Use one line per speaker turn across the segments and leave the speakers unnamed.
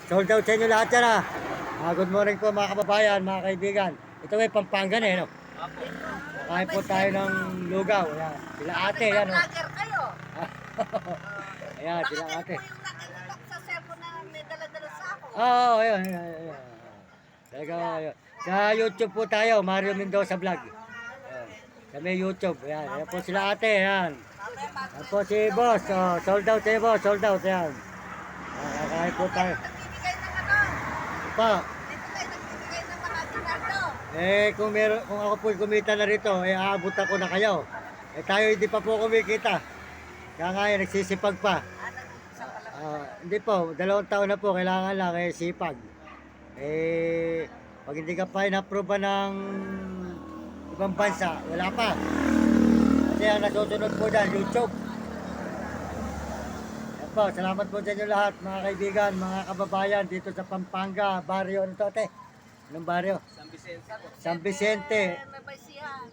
Sold out sa inyo lahat yan ah. Good morning po mga kababayan, mga kaibigan. Ito ay Pampangan eh, no? Kakain po tayo ng lugaw. Ayan. Sila ate, yan o.
Vlogger kayo.
Ayan,
Baka
sila
kayo
ate.
po yung nakikita sa cellphone na may dala-dala sa ako.
Oo, ayun, ayun, ayun. Talaga, ayun. Sa YouTube po tayo, Mario Mendoza Vlog. Ayan. Sa may YouTube, ayan. Ayan po sila ate, ayan. Ayan po si boss, oh, sold out si boss, sold out, ayan. Kakain po tayo.
Nagbibigay ng ano?
Pa,
Dito kayo nagbibigay ng mga ginardo.
kung ako po kumita na rito, aabot ako na kayo. Tayo hindi pa po kumikita. Kaya nga nagsisipag pa.
Nag-umpisa pa lang.
Hindi po, 2 taon na po, kailangan lang sipag. Pag hindi ka pa in-approve ng ibang bansa, wala pa. Kasi ang nasusunod po dyan, YouTube. Yan po, salamat po sa inyo lahat, mga kaibigan, mga kababayan, dito sa Pampanga, barrio, ano to, ate? Anong barrio?
San Vicente po.
San Vicente.
May baysihan.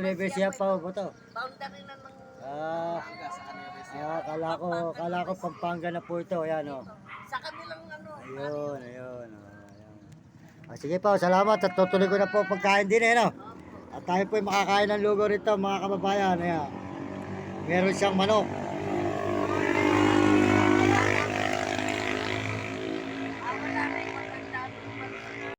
Nevesia pa po to.
Boundary na ng...
Hanggang sa kanila base.
Kala ko Pampanga na po ito, ayan o.
Sa kabilang ano.
Ayun, ayun. Sige po, salamat at tutuloy ko na po pagkain din no? At tayo po makakain ng lugaw rito mga kababayan. Ayan. Meron siyang manok.